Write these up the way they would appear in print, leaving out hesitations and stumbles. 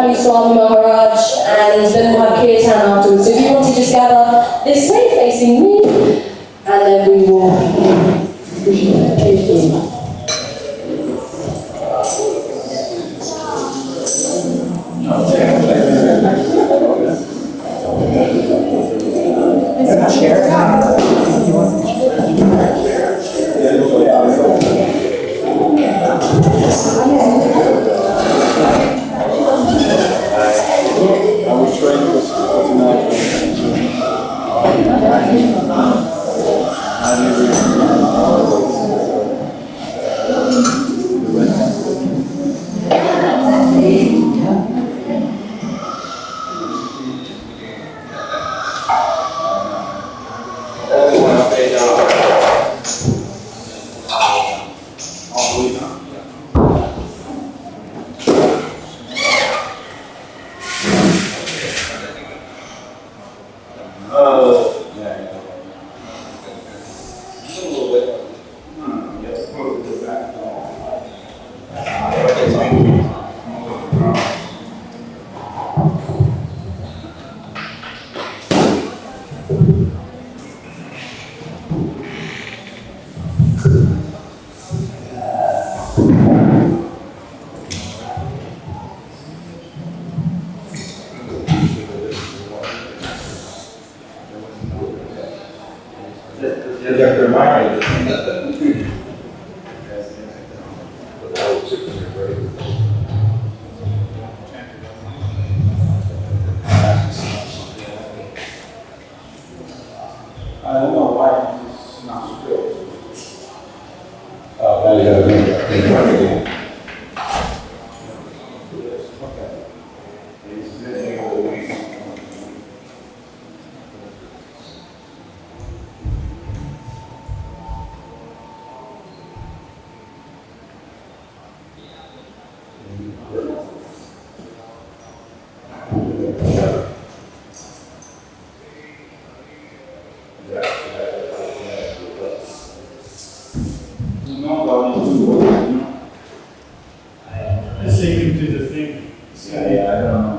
Bhagwan Swami Maharaj, and then we'll have kirtan afterwards. So if you want to just gather this way, facing me, and then we will begin. I don't know why it's not still. Now you gotta make that thing right again. Let's take him to the thing. Yeah, I don't know.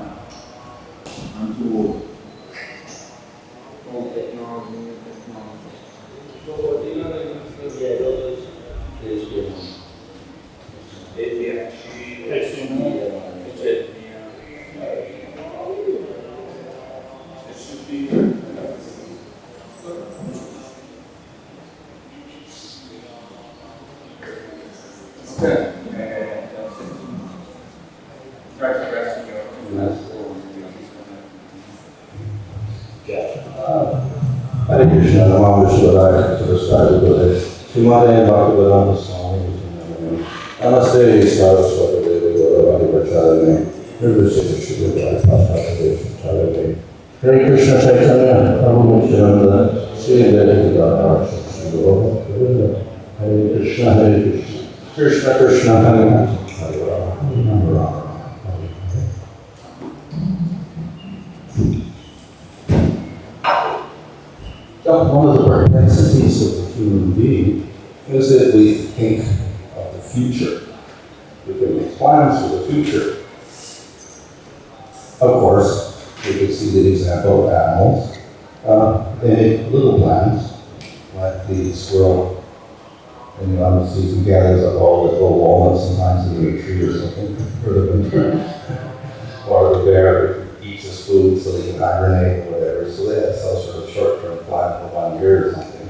I'm too old. Okay. Try to rest your Hare Krishna, Namah Vishwadaya, Saraswati Guru, Srimate Bhaktivedanta Swami, Namaste, Saraswati Devi, Gauravani Pracharane, Nirvishya Shri Prabhupada, Hare Krishna Chaitanya, Prabhu Nityananda, Sri Advaita Shri Guru Govinda, Hare Krishna, Hare Krishna, Krishna Krishna, Hare Hare, Hare Rama, Hare Rama. One of the perplexities of the human being is that we think of the future. We can make plans for the future. Of course, we can see the example of animals. They make little plans, like the squirrel in the autumn season gathers up all the little walnuts and finds it in a tree or something for the winter. Or the bear eats his food so he can hibernate or whatever. So they have some sort of short-term plan for 1 year or something.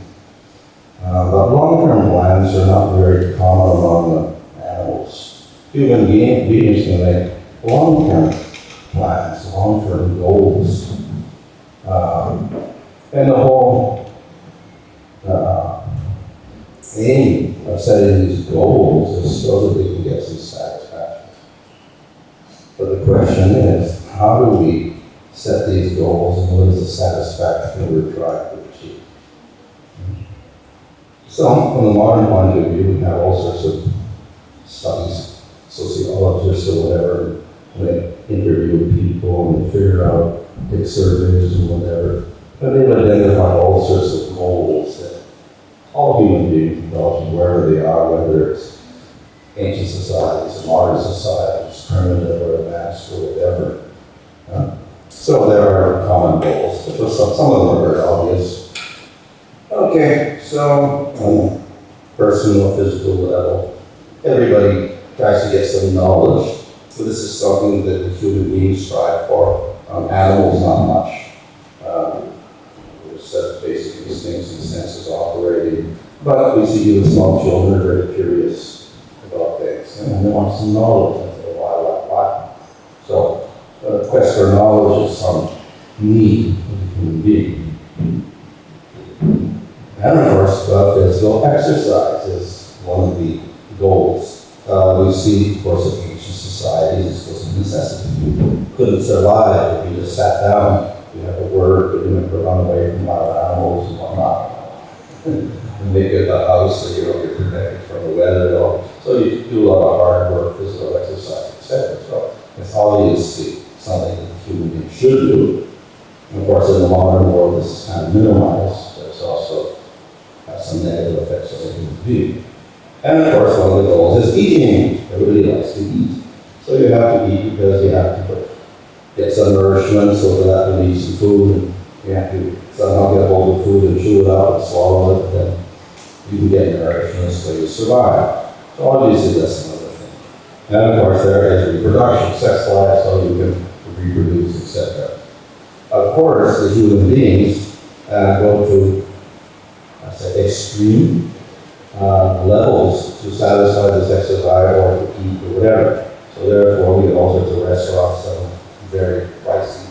But long-term plans are not very common among the animals. Human beings can make long-term plans, long-term goals. And the whole aim of setting these goals is so that we can get some satisfaction. But the question is, how do we set these goals and what is the satisfaction that we're trying to achieve? So, from the modern point of view, we have all sorts of studies, sociologists or whatever, and they interview people and they figure out, take surveys and whatever. And they've identified all sorts of goals that all human beings develop, wherever they are, whether it's ancient societies, modern societies, primitive or advanced mask or whatever. So there are common goals, but some of them are very obvious. Okay, so on personal, physical level, everybody tries to get some knowledge. So this is something that the human beings strive for. Animals, not much. There's such basic instincts and senses operating. But we see even small children are very curious about things. And they want some knowledge. And say, why? So the quest for knowledge is some need of the human being. And of course, physical exercise is one of the goals. We see, of course, in ancient societies, this was a necessity. People couldn't survive if you just sat down. You had to work, and you had to run away from wild animals and whatnot. And make a house so you don't get protected from the weather at all. So you do a lot of hard work, physical exercise, etc. So it's obviously something that human beings should do. And of course, in the modern world, this is kind of minimized. There's also some negative effects on the human being. And of course, one of the goals is eating. Everybody likes to eat. So you have to eat because you have to get some nourishment, so that you need some food, and you have to somehow get hold of food and chew it out and swallow it, and then you can get nourishment so you survive. So obviously that's another thing. And of course there is reproduction, sex life, so you can reproduce, etc. Of course, the human beings go to, I say, extreme levels to satisfy the sex desire or to eat or whatever. So therefore, we get all sorts of restaurants that are very pricey.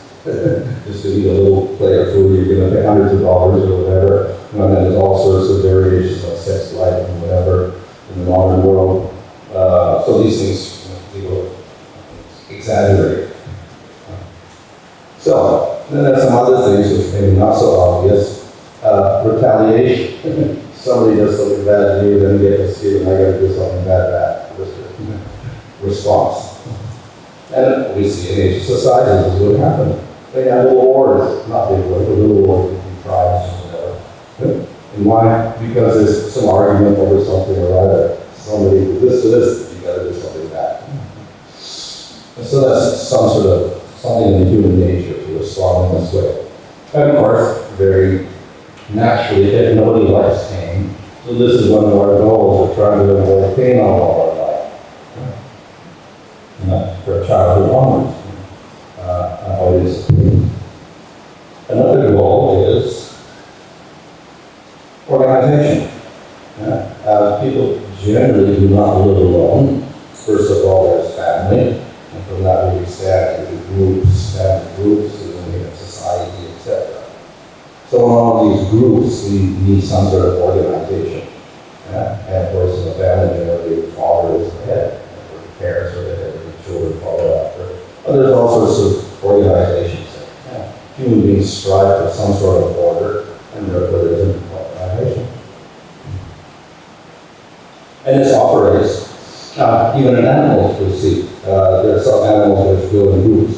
Just to eat a little plate of food, you're going to pay hundreds of dollars or whatever. And then there's all sorts of variations of sex life and whatever in the modern world. So these things, people exaggerate. So then there's some other things which maybe not so obvious. Retaliation. Somebody does something bad to you, then you get to see them, I got to do something bad. Response. And we see in ancient societies this would happen. They had little wars, not big wars, but little wars between tribes or whatever. And why? Because there's some argument over something or other. Somebody did this to this, you got to do something bad. And so that's some sort of something in the human nature to respond in this way. And of course, very naturally, if nobody likes pain, so this is one of our goals, we're trying to avoid pain all of our life. For a childhood onwards. Another goal is organization. People generally do not live alone. First of all, there's family, and from that we expand into groups, family groups, and then we have society, etc. So in all these groups, we need some sort of organization. And of course, in the family, generally, the father is the head, or the parents are the head, and the children follow after. But there's all sorts of organizations. Human beings strive for some sort of order, and therefore there's an organization. And this operates, even in animals we see. There are some animals which go in groups,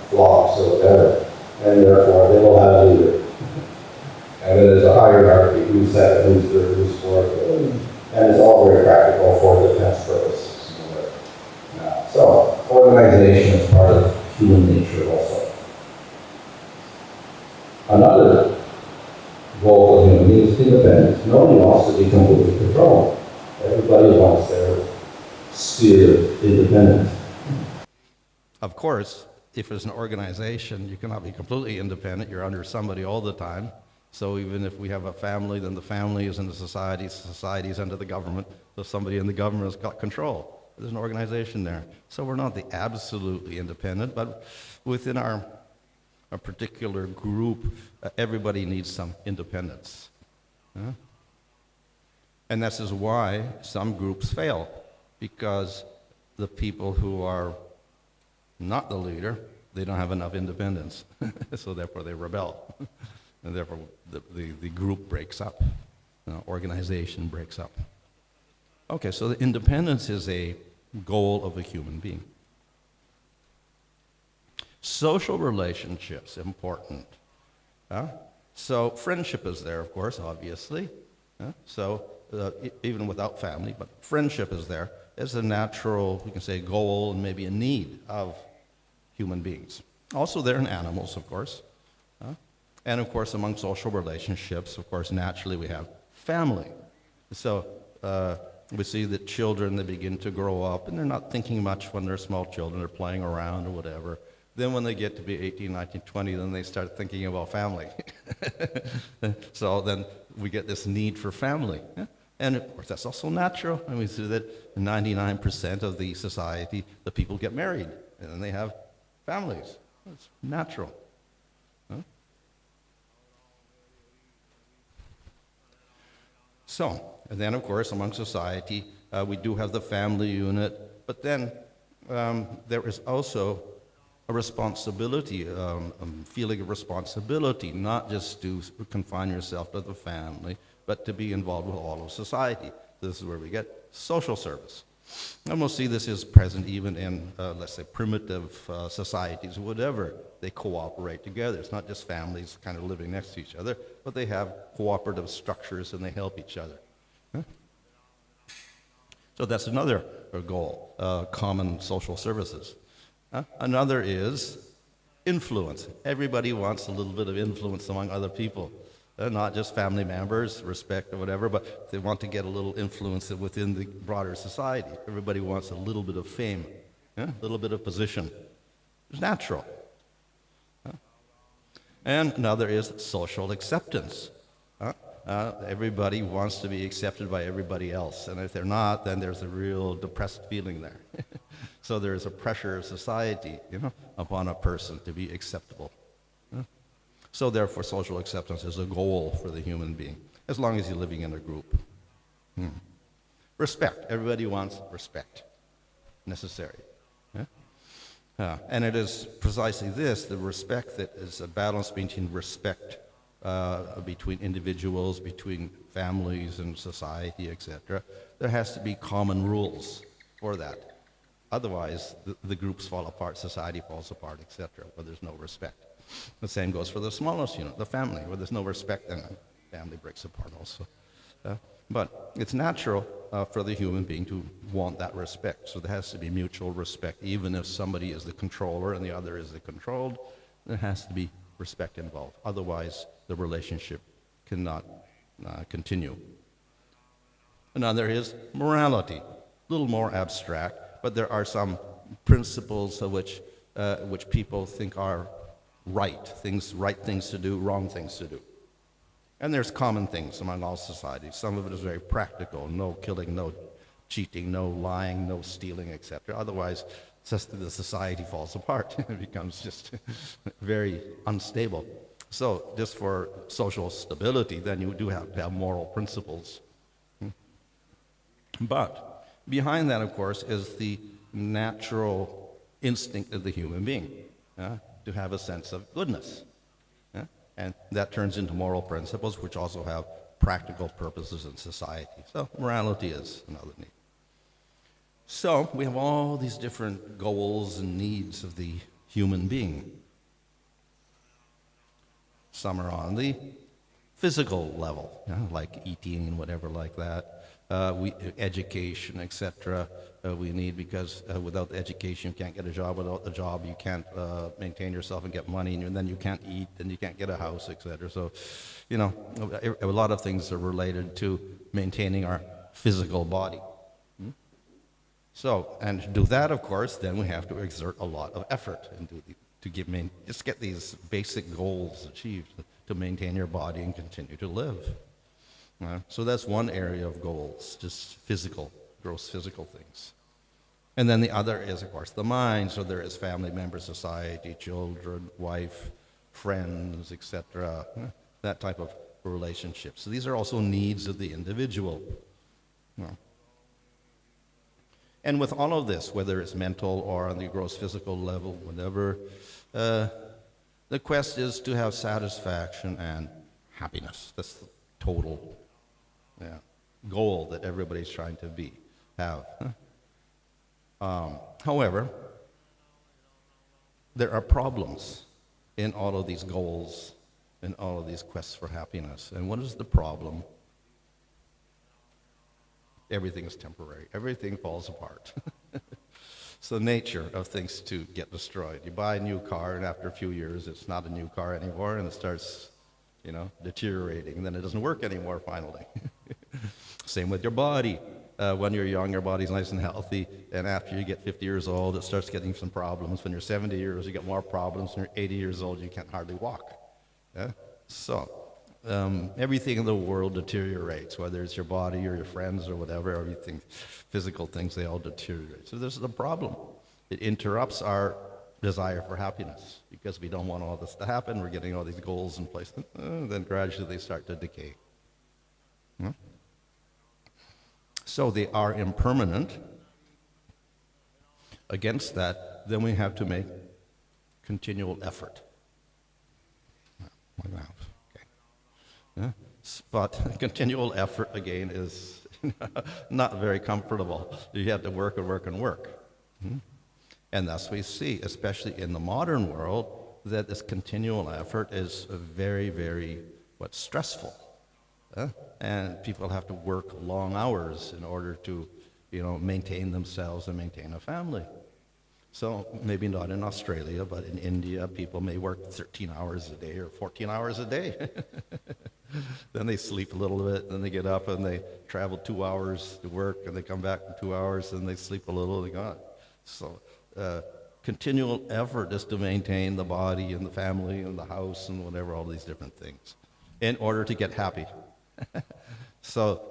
flocks or whatever, and therefore they will have a leader. And then there's a hierarchy, who's second, who's third, who's fourth, and it's all very practical for defense purposes. So, organization is part of human nature also. Another goal of human beings is independence. Nobody wants to be completely controlled. Everybody wants their sphere of independence. Of course, if it's an organization, you cannot be completely independent. You're under somebody all the time. So even if we have a family, then the family is in the society is under the government, so somebody in the government has got control. There's an organization there. So we're not the absolutely independent, but within our particular group, everybody needs some independence. And this is why some groups fail, because the people who are not the leader, they don't have enough independence. So therefore they rebel. And therefore the group breaks up. Organization breaks up. Okay, so the independence is a goal of a human being. Social relationships, important. So friendship is there, of course, obviously. So even without family, but friendship is there. as a natural, we can say, goal and maybe a need of human beings. Also, they're in animals, of course. And of course, among social relationships, of course, naturally we have family. So we see that children, they begin to grow up, and they're not thinking much when they're small children. They're playing around or whatever. Then when they get to be 18, 19, 20, then they start thinking about family. So then we get this need for family. And of course, that's also natural. And we see that 99% of the society, the people get married, and then they have families. It's natural. So, and then of course, among society, we do have the family unit, but then there is also a responsibility, feeling of responsibility, not just to confine yourself to the family, but to be involved with all of society. This is where we get social service. And we'll see this is present even in, let's say, primitive societies, whatever. They cooperate together. It's not just families kind of living next to each other, but they have cooperative structures and they help each other. So that's another goal, common social services. Another is influence. Everybody wants a little bit of influence among other people. Not just family members, respect or whatever, but they want to get a little influence within the broader society. Everybody wants a little bit of fame, a little bit of position. It's natural. And another is social acceptance. Everybody wants to be accepted by everybody else, and if they're not, then there's a real depressed feeling there. So there's a pressure of society, upon a person to be acceptable. So therefore, social acceptance is a goal for the human being, as long as you're living in a group. Respect. Everybody wants respect. Necessary. And it is precisely this, the respect, that is a balance between respect between individuals, between families and society, etc. There has to be common rules for that. Otherwise, the groups fall apart, society falls apart, etc., where there's no respect. The same goes for the smallest unit, the family. Where there's no respect, then the family breaks apart also. But it's natural for the human being to want that respect. So there has to be mutual respect. Even if somebody is the controller and the other is the controlled, there has to be respect involved. Otherwise, the relationship cannot continue. Another is morality. A little more abstract, but there are some principles of which people think are right things to do, wrong things to do. And there's common things among all societies. Some of it is very practical: no killing, no cheating, no lying, no stealing, etc. Otherwise, the society falls apart. It becomes just very unstable. So just for social stability, then you do have to have moral principles. But behind that, of course, is the natural instinct of the human being, to have a sense of goodness. And that turns into moral principles, which also have practical purposes in society. So morality is another need. So we have all these different goals and needs of the human being. Some are on the physical level, like eating and whatever like that. Education, etc. We need, because without education you can't get a job. Without a job you can't maintain yourself and get money, and then you can't eat, and you can't get a house, etc. So, a lot of things are related to maintaining our physical body. So, and to do that, of course, then we have to exert a lot of effort and just get these basic goals achieved to maintain your body and continue to live. So that's one area of goals, just physical, gross physical things. And then the other is, of course, the mind. So there is family members, society, children, wife, friends, etc., that type of relationship. So these are also needs of the individual. And with all of this, whether it's mental or on the gross physical level, whatever, the quest is to have satisfaction and happiness. That's the total goal that everybody's trying to have. However, there are problems in all of these goals, in all of these quests for happiness. And what is the problem? everything is temporary. Everything falls apart. It's the nature of things to get destroyed. You buy a new car, and after a few years, it's not a new car anymore, and it starts, deteriorating, and then it doesn't work anymore finally. Same with your body. When you're young, your body's nice and healthy, and after you get 50 years old, it starts getting some problems. When you're 70 years, you get more problems. When you're 80 years old, you can't hardly walk. Yeah? So, everything in the world deteriorates, whether it's your body or your friends or whatever, everything, physical things, they all deteriorate. So this is a problem. It interrupts our desire for happiness because we don't want all this to happen. We're getting all these goals in place, then gradually they start to decay. So they are impermanent. Against that, then we have to make continual effort. Like that. Okay. Yeah. But continual effort, again, is not very comfortable. You have to work and work and work. And thus we see, especially in the modern world, that this continual effort is very, very, stressful. And people have to work long hours in order to, maintain themselves and maintain a family. So maybe not in Australia, but in India, people may work 13 hours a day or 14 hours a day. Then they sleep a little bit, then they get up and they travel 2 hours to work, and they come back in 2 hours, and they sleep a little, and they go on. So continual effort is to maintain the body and the family and the house and whatever, all these different things, in order to get happy. So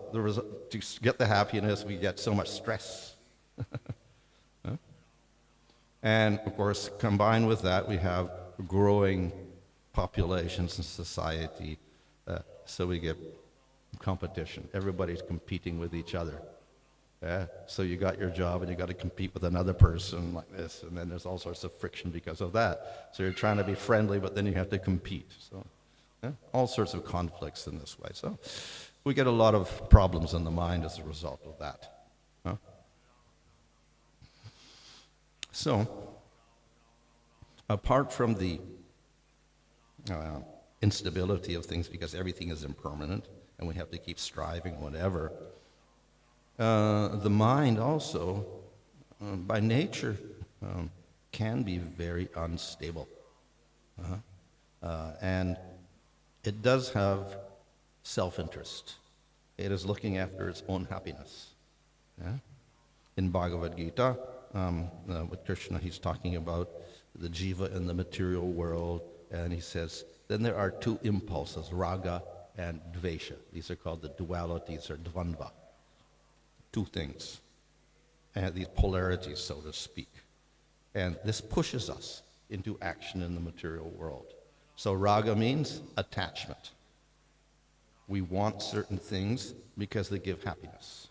to get the happiness, we get so much stress. And of course, combined with that, we have growing populations in society, so we get competition. Everybody's competing with each other. So you got your job and you got to compete with another person like this, and then there's all sorts of friction because of that. So you're trying to be friendly, but then you have to compete. So all sorts of conflicts in this way. So we get a lot of problems in the mind as a result of that. So apart from the instability of things, because everything is impermanent and we have to keep striving, whatever, the mind also, by nature, can be very unstable. And it does have self-interest. It is looking after its own happiness. In Bhagavad Gita, with Krishna, he's talking about the jiva in the material world, and he says, then there are two impulses, raga and dvesha. These are called the dualities, or dvandva. Two things, and these polarities, so to speak. And this pushes us into action in the material world. So raga means attachment. We want certain things because they give happiness.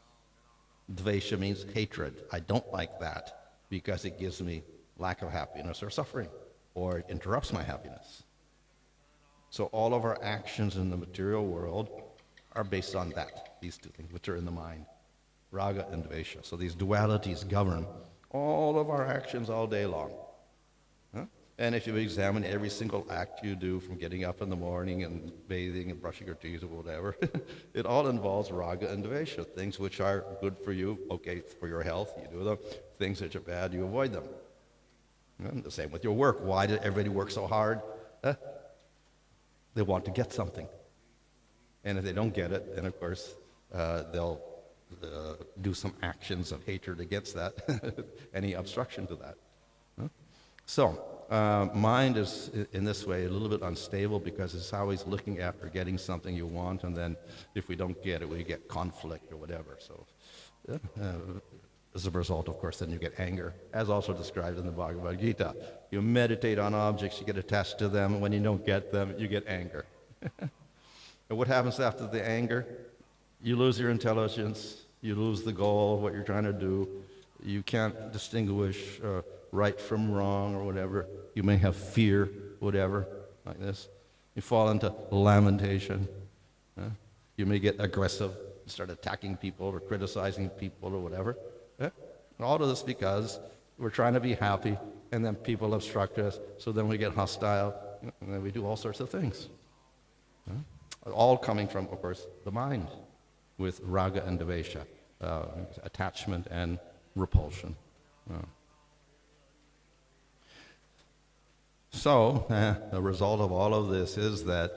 Dvesha means hatred. I don't like that because it gives me lack of happiness or suffering, or it interrupts my happiness. So all of our actions in the material world are based on that, these two things, which are in the mind, raga and dvesha. So these dualities govern all of our actions all day long. And if you examine every single act you do, from getting up in the morning and bathing and brushing your teeth or whatever, it all involves raga and dvesha. Things which are good for you, okay, for your health, you do them. Things which are bad, you avoid them. And the same with your work. Why did everybody work so hard? They want to get something. And if they don't get it, then of course they'll do some actions of hatred against that, any obstruction to that. So mind is, in this way, a little bit unstable because it's always looking after getting something you want, and then if we don't get it, we get conflict or whatever. So as a result, of course, then you get anger, as also described in the Bhagavad Gita. You meditate on objects, you get attached to them, and when you don't get them, you get anger. And what happens after the anger? You lose your intelligence, you lose the goal of what you're trying to do, you can't distinguish right from wrong or whatever. You may have fear, whatever, like this. You fall into lamentation. You may get aggressive, start attacking people or criticizing people or whatever. All of this because we're trying to be happy, and then people obstruct us, so then we get hostile, and then we do all sorts of things. All coming from, of course, the mind, with raga and dvesha. attachment and repulsion. So, the result of all of this is that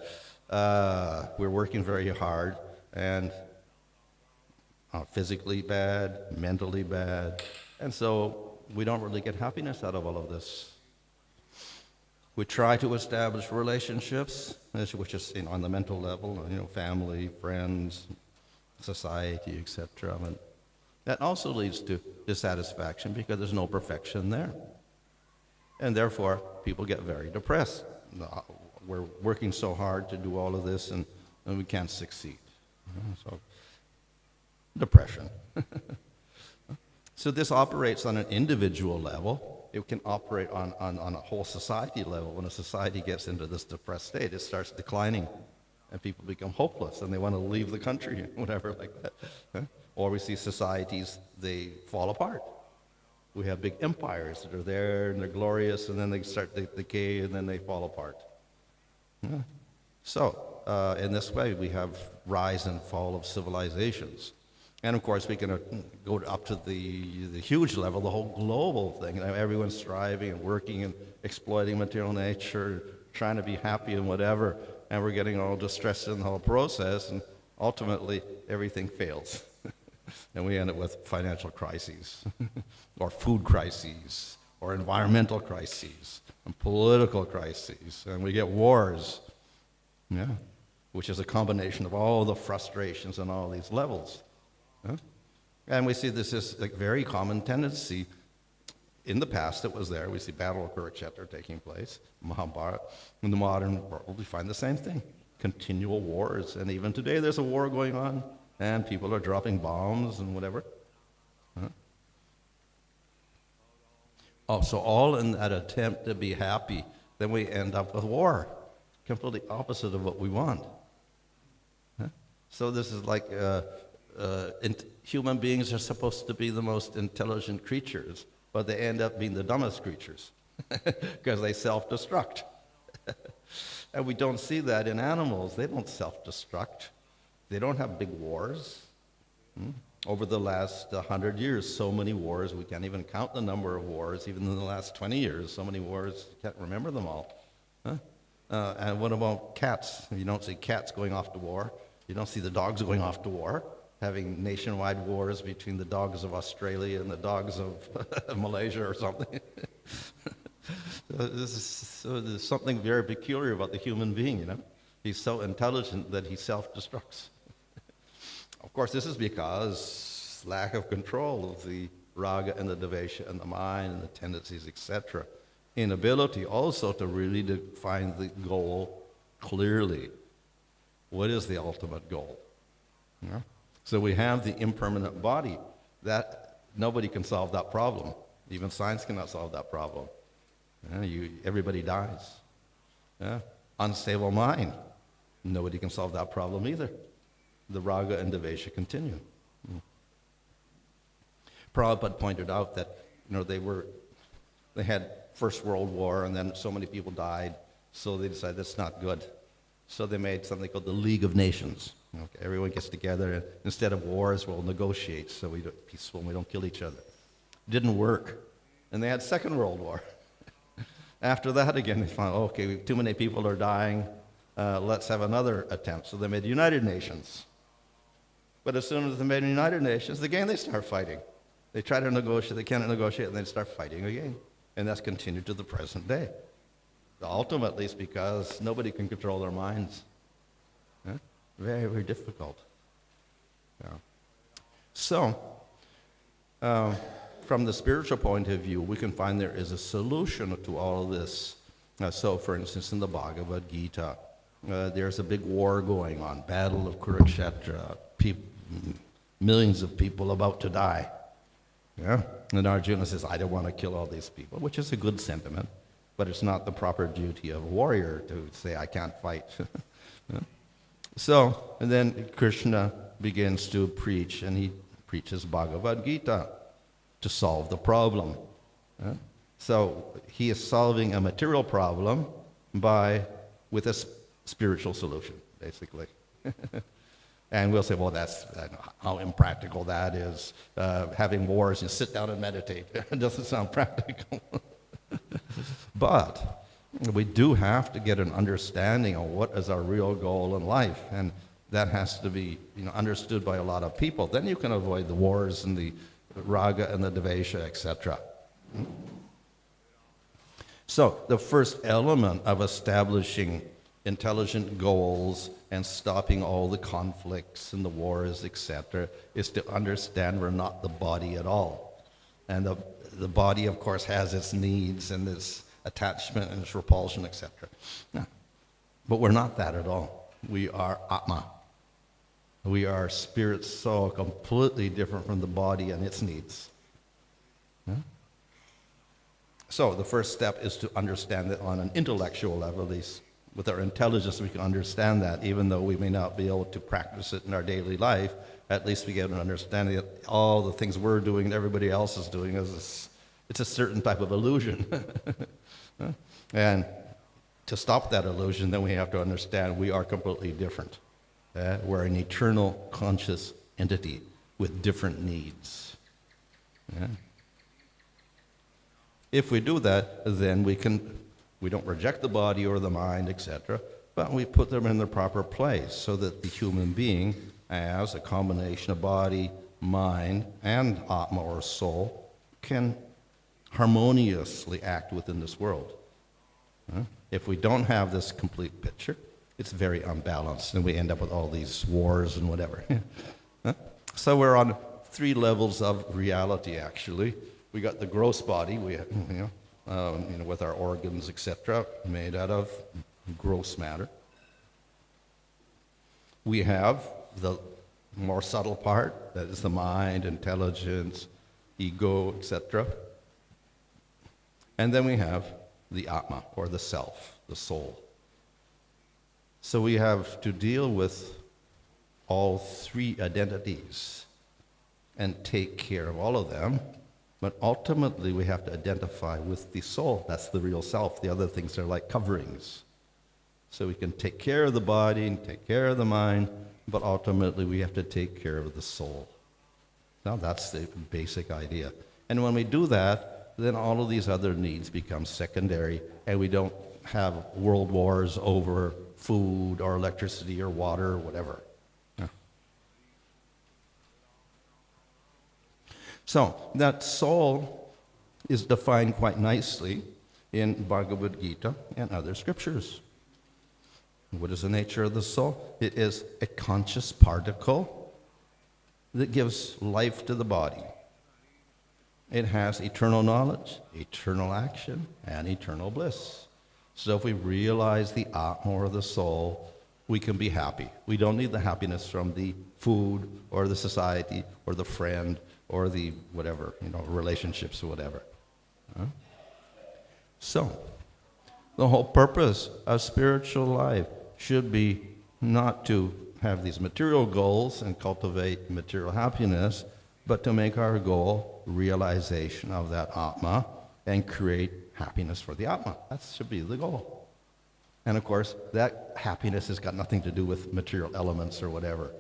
we're working very hard and physically bad, mentally bad, and so we don't really get happiness out of all of this. We try to establish relationships, which is on the mental level, family, friends, society, etc. And that also leads to dissatisfaction because there's no perfection there. And therefore, people get very depressed. We're working so hard to do all of this, and we can't succeed. So, depression. So this operates on an individual level. It can operate on a whole society level. When a society gets into this depressed state, it starts declining, and people become hopeless, and they want to leave the country, whatever like that. Or we see societies, they fall apart. We have big empires that are there, and they're glorious, and then they start to decay, and then they fall apart. So, in this way, we have rise and fall of civilizations. And of course, we can go up to the huge level, the whole global thing. Everyone's striving and working and exploiting material nature, trying to be happy and whatever, and we're getting all distressed in the whole process, and ultimately, everything fails. And we end up with financial crises, or food crises, or environmental crises, and political crises, and we get wars, which is a combination of all the frustrations on all these levels. And we see this is a very common tendency. In the past, it was there. We see Battle of Kurukshetra taking place, Mahabharata. In the modern world, we find the same thing, continual wars, and even today there's a war going on. And people are dropping bombs and whatever. So all in that attempt to be happy, then we end up with war, completely opposite of what we want. So this is like human beings are supposed to be the most intelligent creatures, but they end up being the dumbest creatures because they self-destruct. And we don't see that in animals. They don't self-destruct. They don't have big wars. Over the last 100 years, so many wars, we can't even count the number of wars. Even in the last 20 years, so many wars, you can't remember them all. And what about cats? You don't see cats going off to war. You don't see the dogs going off to war, having nationwide wars between the dogs of Australia and the dogs of Malaysia or something. So there's something very peculiar about the human being, He's so intelligent that he self-destructs. Of course, this is because lack of control of the raga and the devesha and the mind and the tendencies, etc. Inability also to really define the goal clearly. What is the ultimate goal? So we have the impermanent body. That nobody can solve that problem. Even science cannot solve that problem. Everybody dies. Unstable mind. Nobody can solve that problem either. The raga and devesha continue. Prabhupada pointed out that they had First World War, and then so many people died, so they decided that's not good. So they made something called the League of Nations. Everyone gets together, and instead of wars, we'll negotiate so we don't peaceful and we don't kill each other. Didn't work, and they had Second World War. After that, again, they found, okay, too many people are dying. Let's have another attempt. So they made the United Nations. But as soon as they made the United Nations, again they start fighting. They try to negotiate, they cannot negotiate, and they start fighting again. And that's continued to the present day. Ultimately, it's because nobody can control their minds. Very, very difficult. So, from the spiritual point of view, we can find there is a solution to all of this. So, for instance, in the Bhagavad Gita, there's a big war going on, Battle of Kurukshetra, millions of people about to die. And Arjuna says, I don't want to kill all these people, which is a good sentiment, but it's not the proper duty of a warrior to say, I can't fight. So, and then Krishna begins to preach, and he preaches Bhagavad Gita to solve the problem. So he is solving a material problem with a spiritual solution, basically. And we'll say, well, that's how impractical that is. Having wars, you sit down and meditate. It doesn't sound practical. But we do have to get an understanding of what is our real goal in life. And that has to be understood by a lot of people. Then you can avoid the wars and the raga and the devesha, etc. So the first element of establishing intelligent goals and stopping all the conflicts and the wars, etc., is to understand we're not the body at all. And the body, of course, has its needs and its attachment and its repulsion, etc. But we're not that at all. We are Atma. We are spirit soul, completely different from the body and its needs. So the first step is to understand that on an intellectual level, at least with our intelligence, we can understand that, even though we may not be able to practice it in our daily life. At least we get an understanding that all the things we're doing and everybody else is doing it's a certain type of illusion. And to stop that illusion, then we have to understand we are completely different. We're an eternal conscious entity with different needs. If we do that, then we don't reject the body or the mind, etc., but we put them in their proper place so that the human being, as a combination of body, mind, and Atma or soul, can harmoniously act within this world. If we don't have this complete picture, it's very unbalanced, and we end up with all these wars and whatever. So we're on 3 levels of reality, actually. We got the gross body, with our organs, etc., made out of gross matter. We have the more subtle part, that is the mind, intelligence, ego, etc. And then we have the Atma, or the self, the soul. So we have to deal with all 3 identities and take care of all of them. But ultimately, we have to identify with the soul. That's the real self. The other things are like coverings. So we can take care of the body and take care of the mind, but ultimately we have to take care of the soul. Now that's the basic idea. And when we do that, then all of these other needs become secondary, and we don't have world wars over food or electricity or water or whatever. So that soul is defined quite nicely in Bhagavad Gita and other scriptures. What is the nature of the soul? It is a conscious particle that gives life to the body. It has eternal knowledge, eternal action, and eternal bliss. So if we realize the Atma or the soul, we can be happy. We don't need the happiness from the food or the society or the friend or the whatever, relationships or whatever. So, the whole purpose of spiritual life should be not to have these material goals and cultivate material happiness, but to make our goal realization of that Atma and create happiness for the Atma. That should be the goal. And of course, that happiness has got nothing to do with material elements or whatever.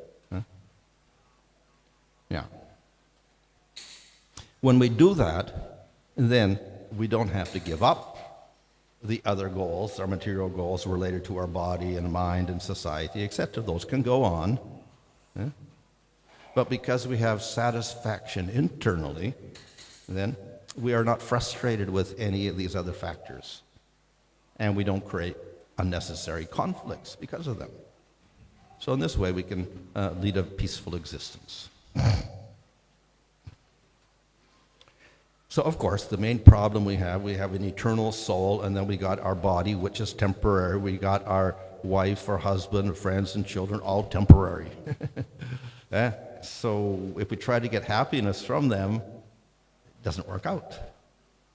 Yeah. When we do that, then we don't have to give up the other goals, our material goals related to our body and mind and society, etc. Those can go on. But because we have satisfaction internally, then we are not frustrated with any of these other factors. And we don't create unnecessary conflicts because of them. So in this way, we can lead a peaceful existence. So, of course, the main problem we have an eternal soul, and then we got our body, which is temporary. We got our wife or husband, friends and children, all temporary. So if we try to get happiness from them, it doesn't work out.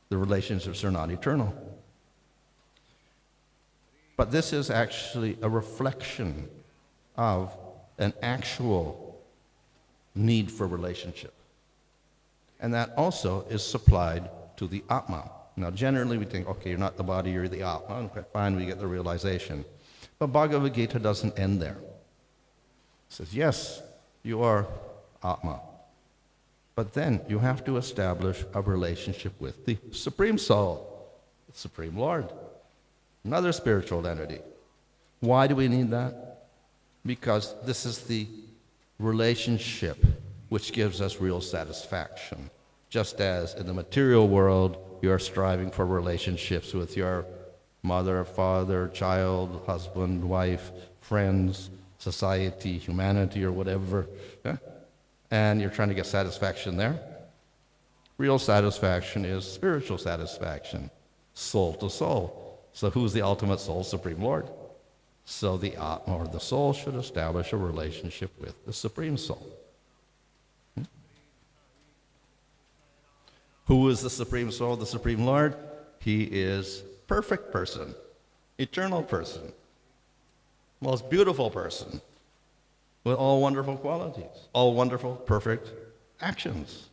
The relationships are not eternal. But this is actually a reflection of an actual need for relationship. And that also is supplied to the Atma. Now, generally we think, okay, you're not the body, you're the Atma. Okay, fine, we get the realization. But Bhagavad Gita doesn't end there. Says, yes, you are Atma. But then you have to establish a relationship with the Supreme Soul, the Supreme Lord, another spiritual entity. Why do we need that? Because this is the relationship which gives us real satisfaction. Just as in the material world, you are striving for relationships with your mother, father, child, husband, wife, friends, society, humanity, or whatever, yeah? And you're trying to get satisfaction there. Real satisfaction is spiritual satisfaction, soul to soul. So who's the ultimate soul? Supreme Lord. So the Atma, or the soul, should establish a relationship with the Supreme Soul. Who is the Supreme Soul, the Supreme Lord? He is perfect person, eternal person, most beautiful person, with all wonderful qualities, all wonderful, perfect actions.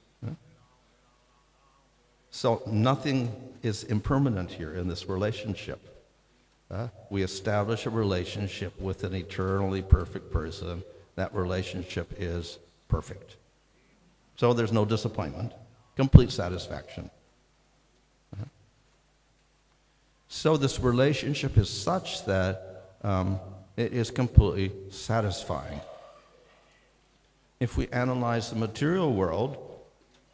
So nothing is impermanent here in this relationship. We establish a relationship with an eternally perfect person. That relationship is perfect. So there's no disappointment, complete satisfaction. So this relationship is such that it is completely satisfying. If we analyze the material world,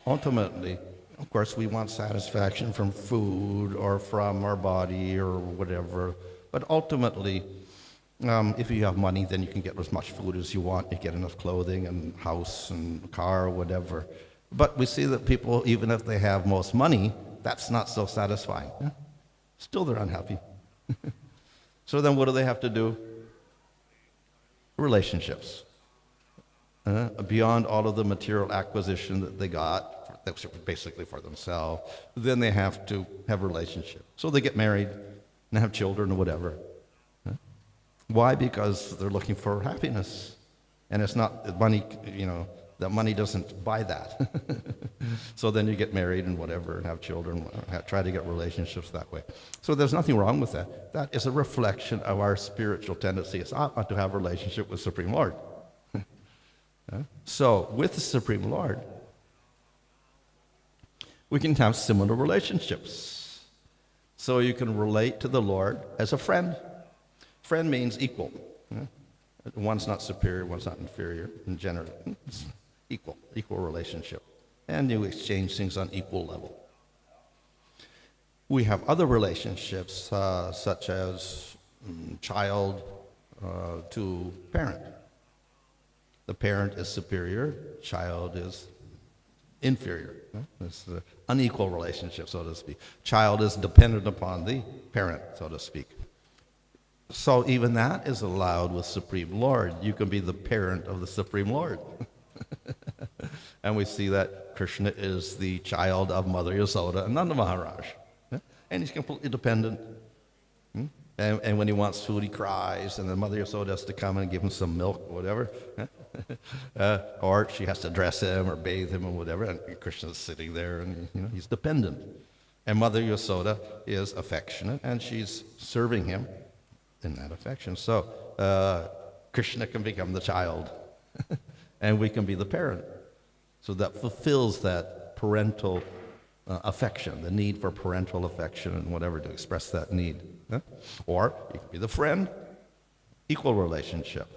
ultimately, of course, we want satisfaction from food or from our body or whatever. But ultimately, if you have money, then you can get as much food as you want. You get enough clothing and house and car or whatever. But we see that people, even if they have most money, that's not so satisfying. Yeah? Still, they're unhappy. So then what do they have to do? Relationships. Beyond all of the material acquisition that they got, that's basically for themselves, then they have to have a relationship. So they get married and have children or whatever. Why? Because they're looking for happiness. And it's not money, that money doesn't buy that. So then you get married and whatever and have children, try to get relationships that way. So there's nothing wrong with that. That is a reflection of our spiritual tendency. It's not to have a relationship with Supreme Lord. So with the Supreme Lord, we can have similar relationships. So you can relate to the Lord as a friend. Friend means equal. One's not superior, one's not inferior in general. It's equal relationship. And you exchange things on equal level. We have other relationships, such as child to parent. The parent is superior, child is inferior. It's an unequal relationship, so to speak. Child is dependent upon the parent, so to speak. So even that is allowed with Supreme Lord. You can be the parent of the Supreme Lord. And we see that Krishna is the child of Mother Yasoda and Nanda Maharaj. And he's completely dependent. And when he wants food, he cries, and then Mother Yasoda has to come and give him some milk or whatever. Or she has to dress him or bathe him or whatever, and Krishna's sitting there, and he's dependent. And Mother Yasoda is affectionate, and she's serving him in that affection. So Krishna can become the child, and we can be the parent. So that fulfills that parental affection, the need for parental affection and whatever to express that need. Or you can be the friend, equal relationship.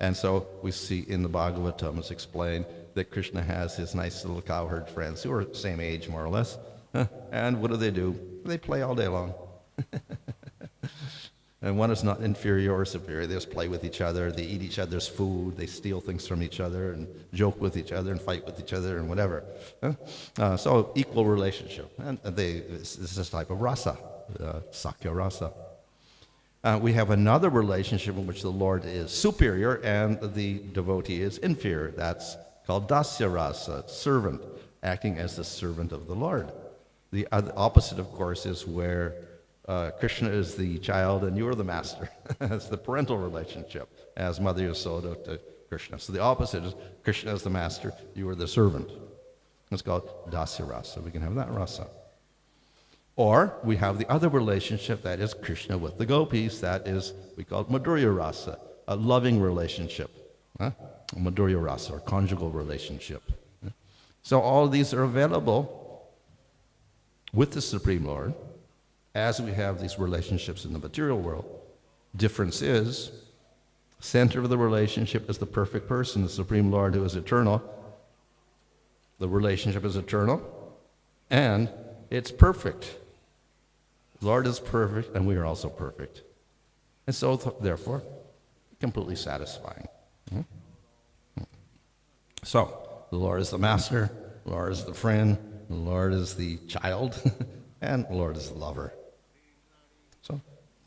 And so we see in the Bhagavatam, it's explained that Krishna has his nice little cowherd friends who are the same age, more or less. And what do? They play all day long. And one is not inferior or superior. They just play with each other. They eat each other's food. They steal things from each other and joke with each other and fight with each other and whatever. So equal relationship. And this is this type of rasa, Sakya rasa. We have another relationship in which the Lord is superior and the devotee is inferior. That's called dasya rasa, servant, acting as the servant of the Lord. The opposite, of course, is where Krishna is the child and you are the master. It's the parental relationship as Mother Yasoda to Krishna. So the opposite is Krishna is the master, you are the servant. It's called dasya rasa. We can have that rasa. Or we have the other relationship, that is Krishna with the gopis. That is, we call it Madhurya rasa, a loving relationship. Madhurya rasa, or conjugal relationship. So all of these are available with the Supreme Lord as we have these relationships in the material world. Difference is, center of the relationship is the perfect person, the Supreme Lord who is eternal. The relationship is eternal, and it's perfect. The Lord is perfect, and we are also perfect. And so, therefore, completely satisfying. So, the Lord is the master, the Lord is the friend, the Lord is the child, and the Lord is the lover. So,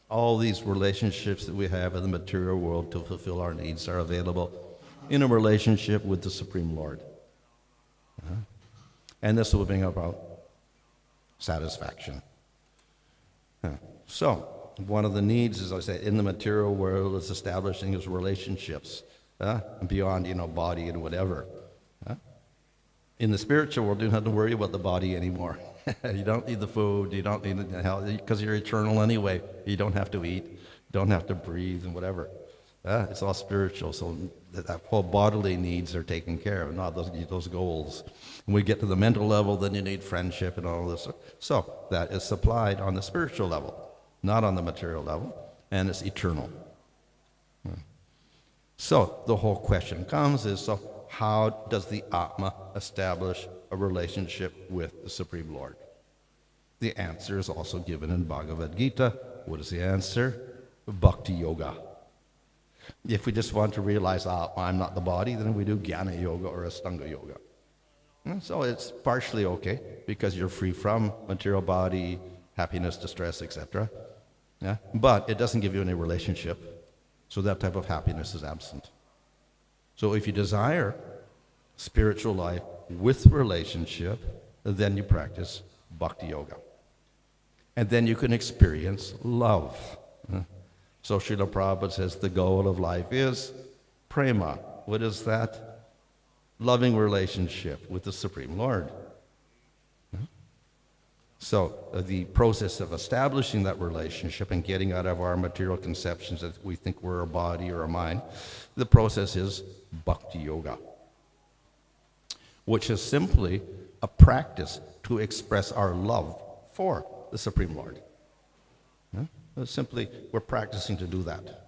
all these relationships that we have in the material world to fulfill our needs are available in a relationship with the Supreme Lord. And this will bring about satisfaction. So, one of the needs, as I say, in the material world is establishing his relationships beyond, body and whatever. In the spiritual world, you don't have to worry about the body anymore. You don't need the food, you don't need the health, because you're eternal anyway. You don't have to eat, you don't have to breathe and whatever. It's all spiritual, so that whole bodily needs are taken care of, not those goals. When we get to the mental level, then you need friendship and all this. So that is supplied on the spiritual level, not on the material level, and it's eternal. So the whole question comes is, so how does the Atma establish a relationship with the Supreme Lord? The answer is also given in Bhagavad Gita. What is the answer? Bhakti Yoga. If we just want to realize, I'm not the body, then we do Jnana Yoga or Astanga Yoga. So it's partially okay, because you're free from material body, happiness, distress, etc. But it doesn't give you any relationship, so that type of happiness is absent. So if you desire spiritual life with relationship, then you practice Bhakti Yoga. And then you can experience love. So Srila Prabhupada says the goal of life is prema. What is that? Loving relationship with the Supreme Lord. So the process of establishing that relationship and getting out of our material conceptions that we think we're a body or a mind, the process is Bhakti Yoga, which is simply a practice to express our love for the Supreme Lord. Simply, we're practicing to do that.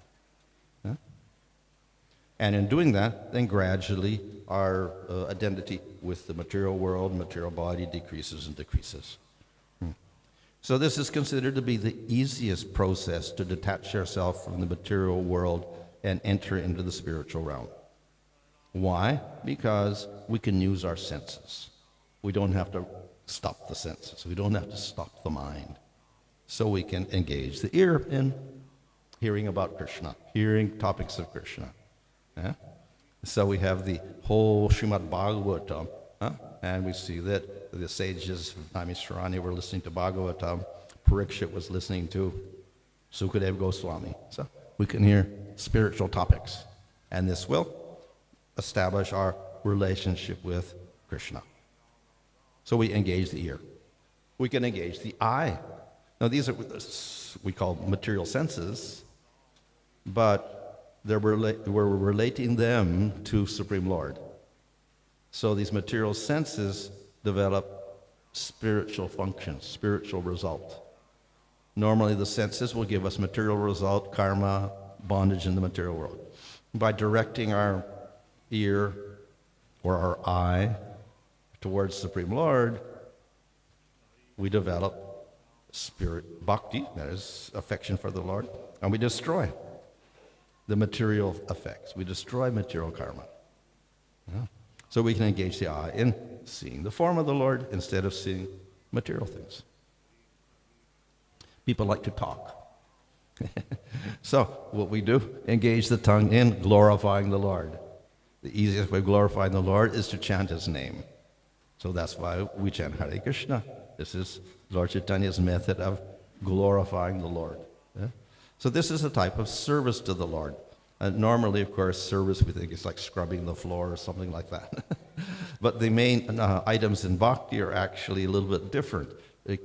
And in doing that, then gradually our identity with the material world, material body decreases and decreases. So this is considered to be the easiest process to detach ourselves from the material world and enter into the spiritual realm. Why? Because we can use our senses. We don't have to stop the senses. We don't have to stop the mind. So we can engage the ear in hearing about Krishna, hearing topics of Krishna. So we have the whole Srimad Bhagavatam, and we see that the sages of Naimisharanya were listening to Bhagavatam, Parikshit was listening to Sukadeva Goswami. So we can hear spiritual topics, and this will establish our relationship with Krishna. So we engage the ear. We can engage the eye. Now these are we call material senses, but we're relating them to Supreme Lord. So these material senses develop spiritual functions, spiritual result. Normally the senses will give us material result, karma, bondage in the material world. By directing our ear or our eye towards Supreme Lord, we develop spirit bhakti, that is affection for the Lord, and we destroy the material effects. We destroy material karma. So we can engage the eye in seeing the form of the Lord instead of seeing material things. People like to talk. So what we do, engage the tongue in glorifying the Lord. The easiest way of glorifying the Lord is to chant his name. So that's why we chant Hare Krishna. This is Lord Chaitanya's method of glorifying the Lord. So this is a type of service to the Lord. Normally, of course, service we think is like scrubbing the floor or something like that. But the main items in bhakti are actually a little bit different.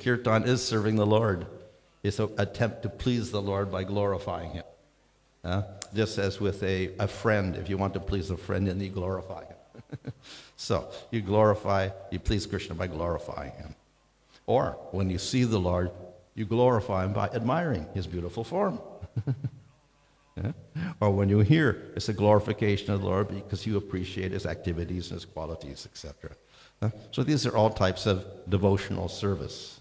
Kirtan is serving the Lord. It's an attempt to please the Lord by glorifying him. Just as with a friend, if you want to please a friend, then you glorify him. So you please Krishna by glorifying him. Or when you see the Lord, you glorify him by admiring his beautiful form. Yeah? Or when you hear, it's a glorification of the Lord because you appreciate his activities and his qualities, etc. So these are all types of devotional service,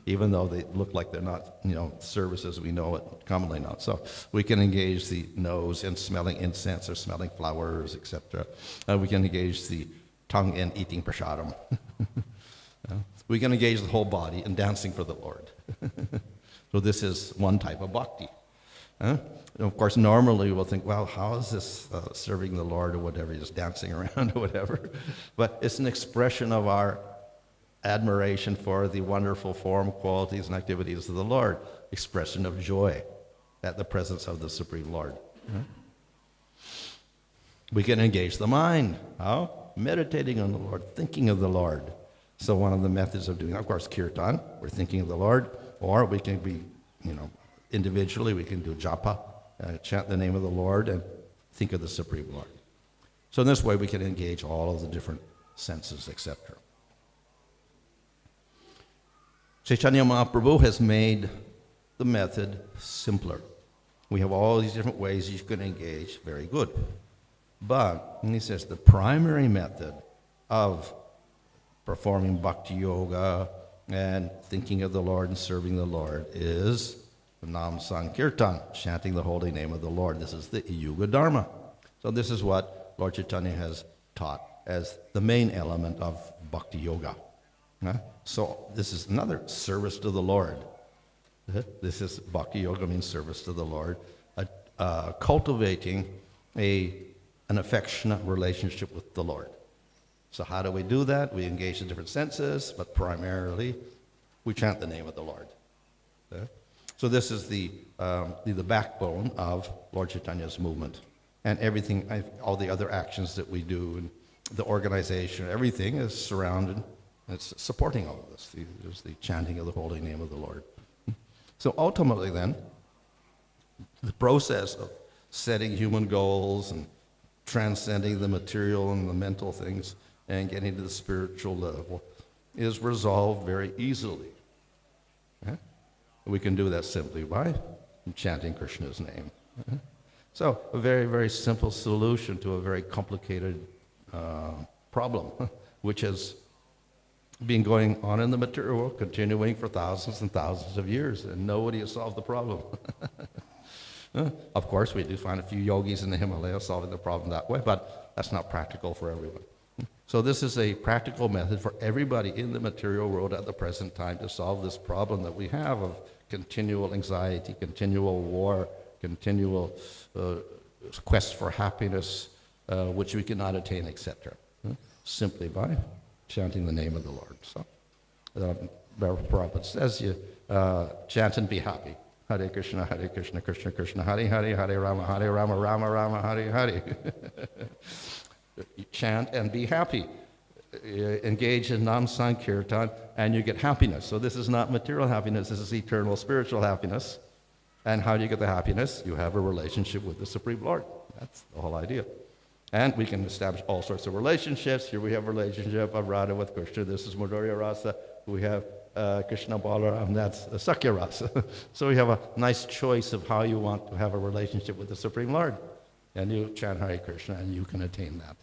even though they look like they're not, services we know it commonly not. So we can engage the nose in smelling incense or smelling flowers, etc. We can engage the tongue in eating prasadam. We can engage the whole body in dancing for the Lord. So this is one type of bhakti. And of course, normally we'll think, well, how is this serving the Lord or whatever, just dancing around or whatever? But it's an expression of our admiration for the wonderful form, qualities, and activities of the Lord. Expression of joy at the presence of the Supreme Lord. We can engage the mind. How? Meditating on the Lord, thinking of the Lord. So one of the methods of doing, of course, kirtan, we're thinking of the Lord, or we can be, individually, we can do japa, chant the name of the Lord, and think of the Supreme Lord. So in this way, we can engage all of the different senses, etc. Chaitanya Mahaprabhu has made the method simpler. We have all these different ways you can engage, very good. But, and he says, the primary method of performing bhakti yoga and thinking of the Lord and serving the Lord is Nam Sankirtan, chanting the holy name of the Lord. This is the Yuga Dharma. So this is what Lord Chaitanya has taught as the main element of bhakti yoga. So this is another service to the Lord. This is bhakti yoga means service to the Lord, cultivating an affectionate relationship with the Lord. So how do we do that? We engage the different senses, but primarily we chant the name of the Lord. So this is the backbone of Lord Chaitanya's movement. And everything, all the other actions that we do, and the organization, everything is surrounded, it's supporting all of this. There's the chanting of the holy name of the Lord. So ultimately then, the process of setting human goals and transcending the material and the mental things and getting to the spiritual level is resolved very easily. We can do that simply by chanting Krishna's name. So a very, very simple solution to a very complicated problem, which has been going on in the material world, continuing for thousands and thousands of years, and nobody has solved the problem. Of course, we do find a few yogis in the Himalayas solving the problem that way, but that's not practical for everyone. So this is a practical method for everybody in the material world at the present time to solve this problem that we have of continual anxiety, continual war, continual quest for happiness, which we cannot attain, etc. Simply by chanting the name of the Lord. So, Prabhupada says, you chant and be happy. Hare Krishna, Krishna Krishna, Hare Hare, Hare Rama, Rama Rama, Hare Hare. Chant and be happy. Engage in Nam Sankirtan, and you get happiness. So this is not material happiness, this is eternal spiritual happiness. And how do you get the happiness? You have a relationship with the Supreme Lord. That's the whole idea. And we can establish all sorts of relationships. Here we have a relationship of Radha with Krishna. This is Madhurya Rasa. We have Krishna Balaram, that's Sakya Rasa. So we have a nice choice of how you want to have a relationship with the Supreme Lord. And you chant Hare Krishna and you can attain that.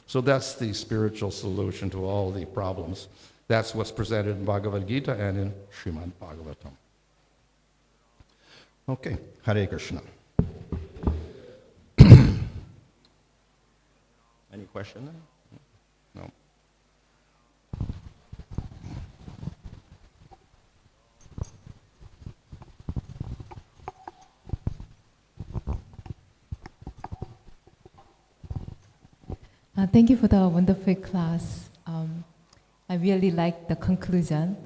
So that's the spiritual solution to all the problems. That's what's presented in Bhagavad Gita and in Srimad Bhagavatam. Okay, Hare Krishna. Any question there? No. Thank you for the wonderful class. I really like the conclusion.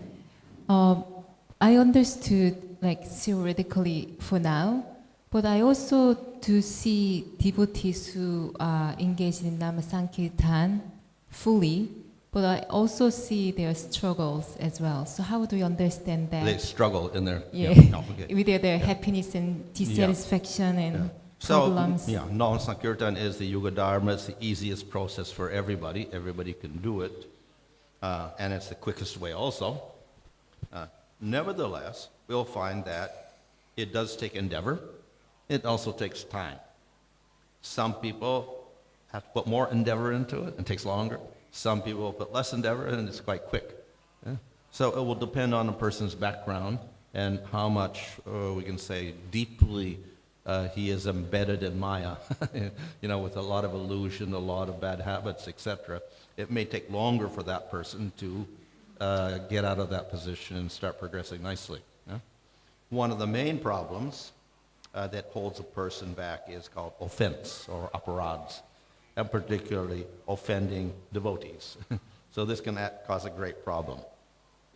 I understood theoretically for now, but I also do see devotees who are engaged in Nama Sankirtan fully, but I also see their struggles as well. So how do you understand that? They struggle in their Yeah, no, okay. with their happiness and dissatisfaction and So, problems. yeah, non-Sankirtan is the Yuga Dharma. It's the easiest process for everybody. Everybody can do it. And it's the quickest way also. Nevertheless, we'll find that it does take endeavor. It also takes time. Some people have to put more endeavor into it and it takes longer. Some people put less endeavor and it's quite quick. Yeah? So it will depend on a person's background and how much, we can say, deeply he is embedded in Maya, with a lot of illusion, a lot of bad habits, etc. It may take longer for that person to get out of that position and start progressing nicely. Yeah? One of the main problems that holds a person back is called offense or aparads, and particularly offending devotees. So this can cause a great problem.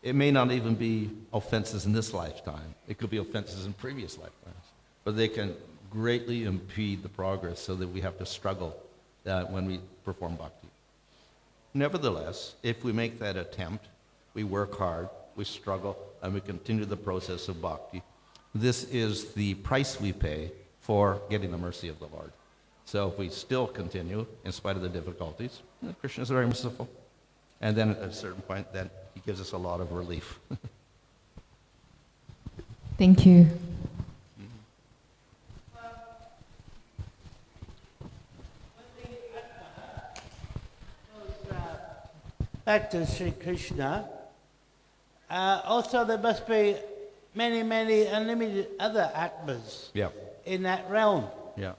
It may not even be offenses in this lifetime. It could be offenses in previous lifetimes. But they can greatly impede the progress so that we have to struggle when we perform bhakti. Nevertheless, if we make that attempt, we work hard, we struggle, and we continue the process of bhakti, this is the price we pay for getting the mercy of the Lord. So if we still continue, in spite of the difficulties, Krishna is very merciful. And then at a certain point, then he gives us a lot of relief. Thank you. Back to Sri Krishna. Also, there must be many, many unlimited other Atmas Yeah, in that realm. yeah.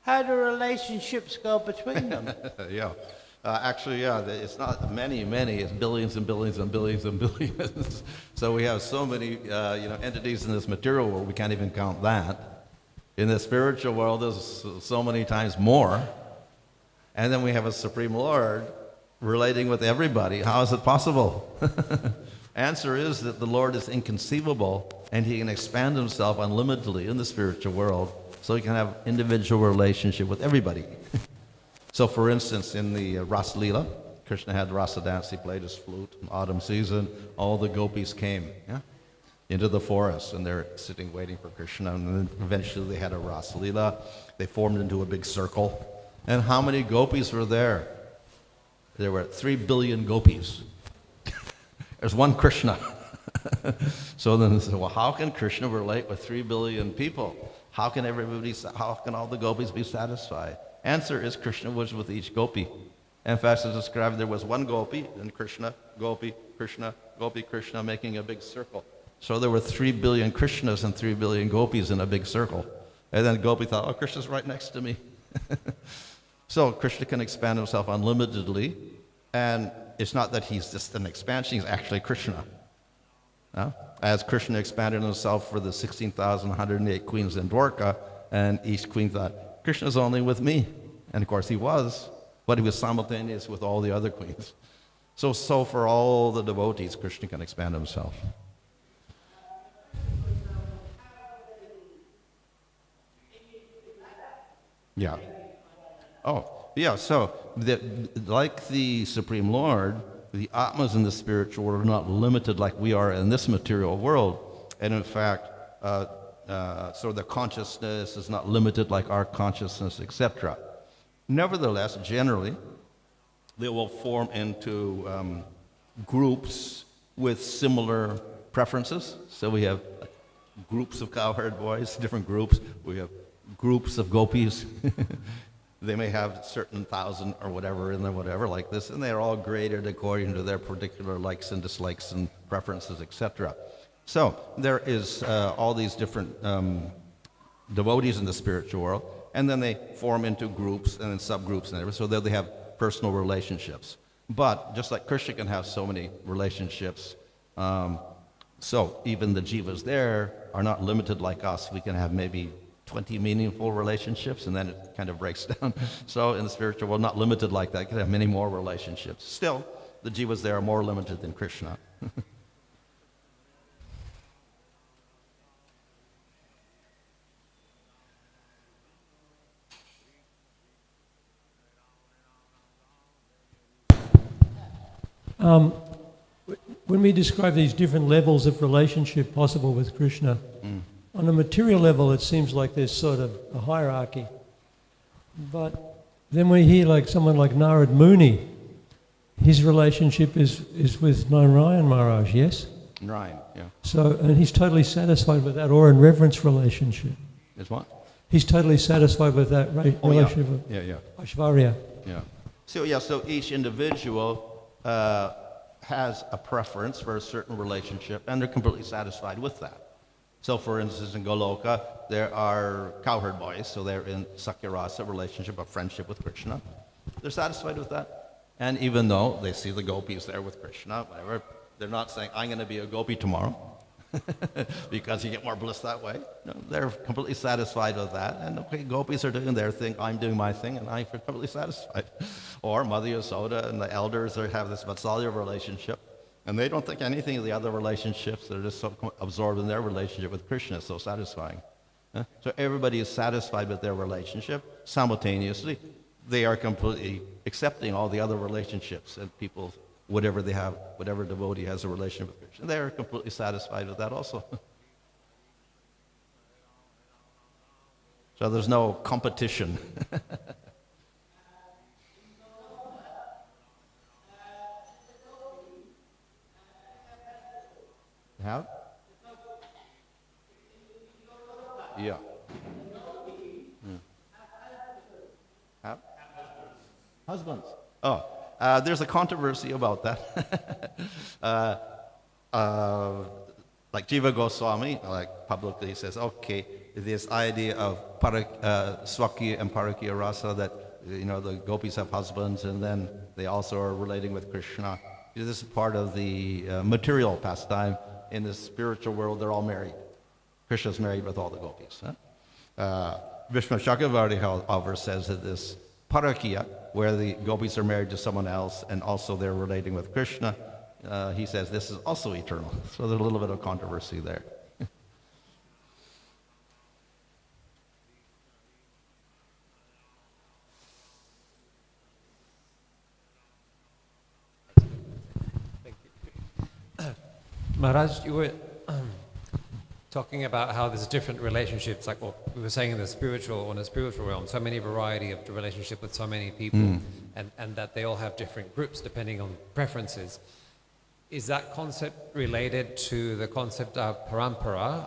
How do relationships go between them? Yeah. Actually, yeah, it's not many, it's billions and billions and billions and billions. So we have so many, entities in this material world, we can't even count that. In the spiritual world, there's so many times more. And then we have a Supreme Lord relating with everybody. How is it possible? Answer is that the Lord is inconceivable, and he can expand himself unlimitedly in the spiritual world, so he can have individual relationship with everybody. So, for instance, in the Rasa Leela, Krishna had Rasa dance, he played his flute. In autumn season, all the gopis came into the forest, and they're sitting waiting for Krishna. And then eventually they had a Rasa Leela. They formed into a big circle. And how many gopis were there? There were 3 billion gopis. There's one Krishna. So then they said, well, how can Krishna relate with 3 billion people? How can all the gopis be satisfied? Answer is Krishna was with each gopi. In fact, as described, there was one gopi, and Krishna, gopi, Krishna, making a big circle. So there were 3 billion Krishnas and 3 billion gopis in a big circle. And then gopi thought, oh, Krishna's right next to me. So Krishna can expand himself unlimitedly, and it's not that he's just an expansion, he's actually Krishna. As Krishna expanded himself for the 16,108 queens in Dwarka, and each queen thought, Krishna's only with me. And of course he was, but he was simultaneous with all the other queens. So for all the devotees, Krishna can expand himself. Yeah. Oh, yeah, so like the Supreme Lord, the Atmas in the spiritual world are not limited like we are in this material world. And in fact, so their consciousness is not limited like our consciousness, etc. Nevertheless, generally, they will form into groups with similar preferences. So we have groups of cowherd boys, different groups. We have groups of gopis. They may have certain thousand or whatever in there, whatever like this, and they're all graded according to their particular likes and dislikes and preferences, etc. So there is all these different devotees in the spiritual world, and then they form into groups and then subgroups and everything, so that they have personal relationships. But just like Krishna can have so many relationships, so even the jivas there are not limited like us. We can have maybe 20 meaningful relationships, and then it kind of breaks down. So in the spiritual world, not limited like that. You can have many more relationships. Still, the jivas there are more limited than Krishna. When we describe these different levels of relationship possible with Krishna, on a material level it seems like there's sort of a hierarchy. But then we hear like someone like Narad Muni, his relationship is with Narayan Maharaj, yes? Right, yeah. So, and he's totally satisfied with that awe and reverence relationship. Is what? He's totally satisfied with that relationship with Yeah, yeah. Aishwarya. Yeah. So yeah, so each individual has a preference for a certain relationship, and they're completely satisfied with that. So for instance, in Goloka, there are cowherd boys, so they're in Sakyarasa relationship, a friendship with Krishna. They're satisfied with that. And even though they see the gopis there with Krishna, whatever, they're not saying, I'm going to be a gopi tomorrow, because you get more bliss that way. No, they're completely satisfied with that. And okay, gopis are doing their thing, I'm doing my thing, and I'm completely satisfied. Or Mother Yasoda and the elders have this Vatsalya relationship, and they don't think anything of the other relationships. They're just so absorbed in their relationship with Krishna. It's so satisfying. So everybody is satisfied with their relationship. Simultaneously, they are completely accepting all the other relationships and people, whatever they have, whatever devotee has a relationship with Krishna, they're completely satisfied with that also. So there's no competition. Have? Yeah. Have? Husbands. Oh, there's a controversy about that. Like Jiva Goswami, like publicly says, okay, this idea of Swakya and Parakya Rasa, that the gopis have husbands and then they also are relating with Krishna. This is part of the material pastime. In the spiritual world, they're all married. Krishna's married with all the gopis. Vishnu Chakravarti, however, says that this Parakya, where the gopis are married to someone else and also they're relating with Krishna, he says this is also eternal. So there's a little bit of controversy there. Maharaj, you were talking about how there's different relationships, like what we were saying in the spiritual realm, so many variety of the relationship with so many people, and that they all have different groups depending on preferences. Is that concept related to the concept of parampara?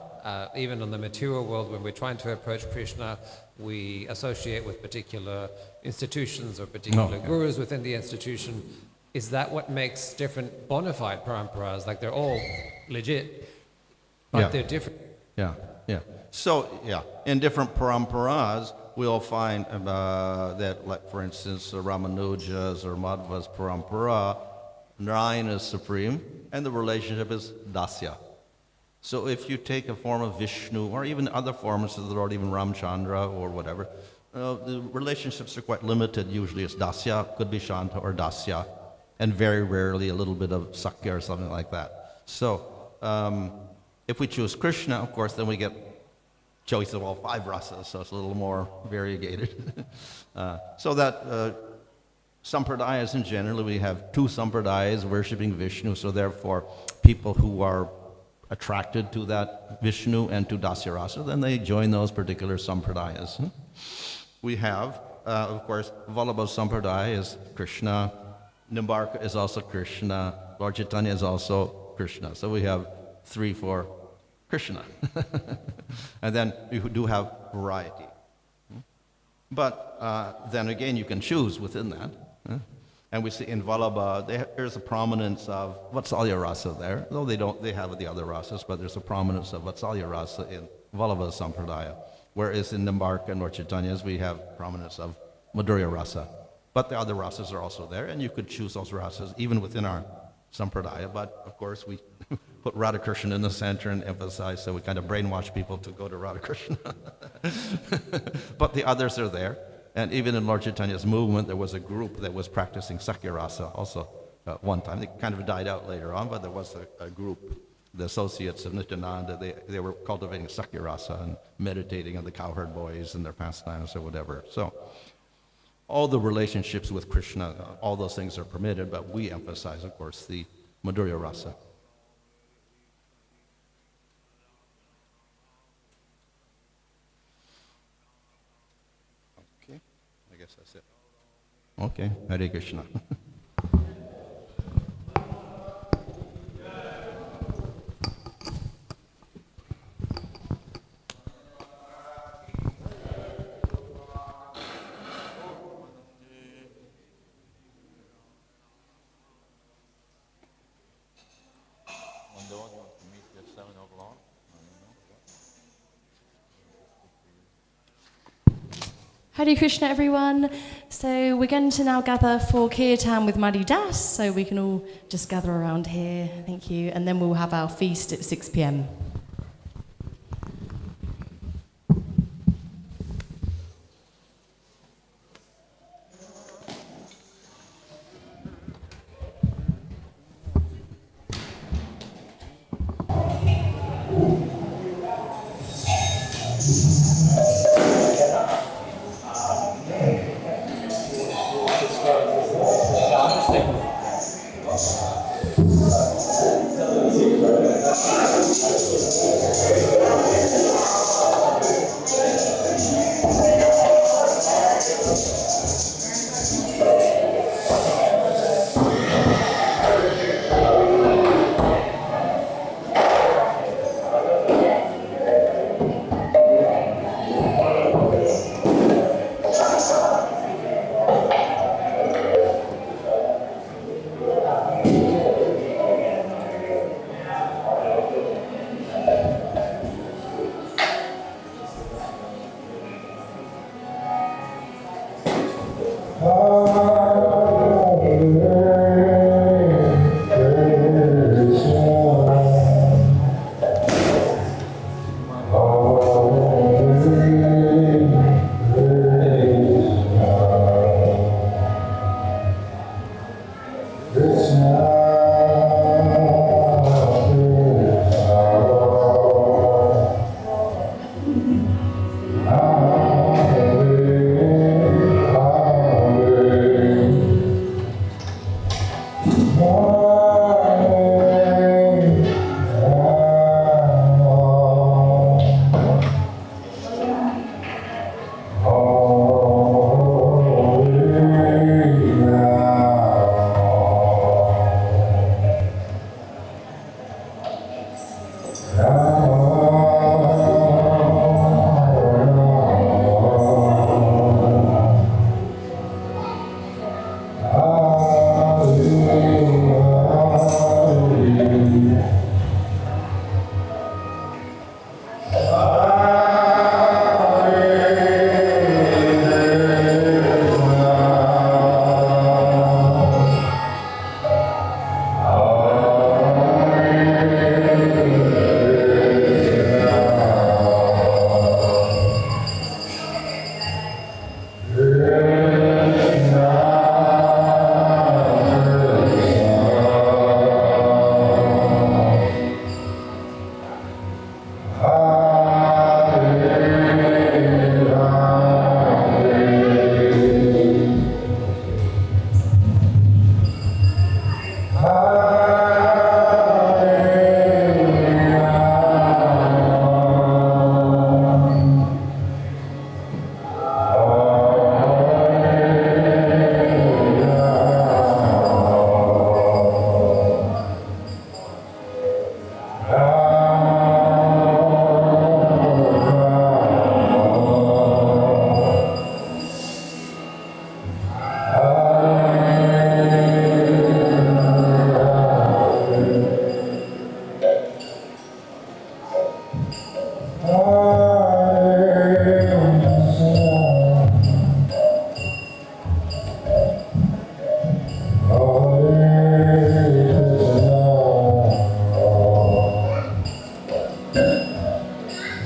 Even in the material world, when we're trying to approach Krishna, we associate with particular institutions or particular gurus within the institution. Is that what makes different bona fide paramparas? Like they're all legit, but they're different. Yeah. So, in different paramparas, we'll find that, like, for instance, Ramanuja's or Madhva's parampara, Narayana is supreme, and the relationship is dasya. So if you take a form of Vishnu, or even other forms of the Lord, even Ramchandra or whatever, the relationships are quite limited. Usually it's dasya, could be shanta or dasya, and very rarely a little bit of sakya or something like that. So if we choose Krishna, of course, then we get choice of all 5 rasas, so it's a little more variegated. So that sampradayas in general, we have 2 sampradayas worshipping Vishnu, so therefore people who are attracted to that Vishnu and to Dasya Rasa, then they join those particular sampradayas. We have, of course, Vallabha Sampradaya is Krishna, Nimbarka is also Krishna, Lord Chaitanya is also Krishna. So we have 3 for Krishna. And then we do have variety. But then again, you can choose within that. And we see in Vallabha, there's a prominence of Vatsalya Rasa there, though they have the other rasas, but there's a prominence of Vatsalya Rasa in Vallabha Sampradaya. Whereas in Nimbarka and Lord Chaitanya's, we have prominence of Madhurya Rasa. But the other rasas are also there, and you could choose those rasas even within our Sampradaya. But of course, we put Radhakrishna in the center and emphasize, so we kind of brainwash people to go to Radhakrishna. But the others are there. And even in Lord Chaitanya's movement, there was a group that was practicing Sakya Rasa also one time. They kind of died out later on, but there was a group, the associates of Nityananda, they were cultivating Sakya Rasa and meditating on the cowherd boys and their pastimes or whatever. So all the relationships with Krishna, all those things are permitted, but we emphasize, of course, the Madhurya Rasa. Okay, I guess that's it. Okay, Hare Krishna. Hare Krishna, everyone. So we're going to now gather for Kirtan with Madhu Das, so we can all just gather around here. Thank you. And then we'll have our feast at 6 p.m.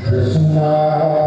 Krishna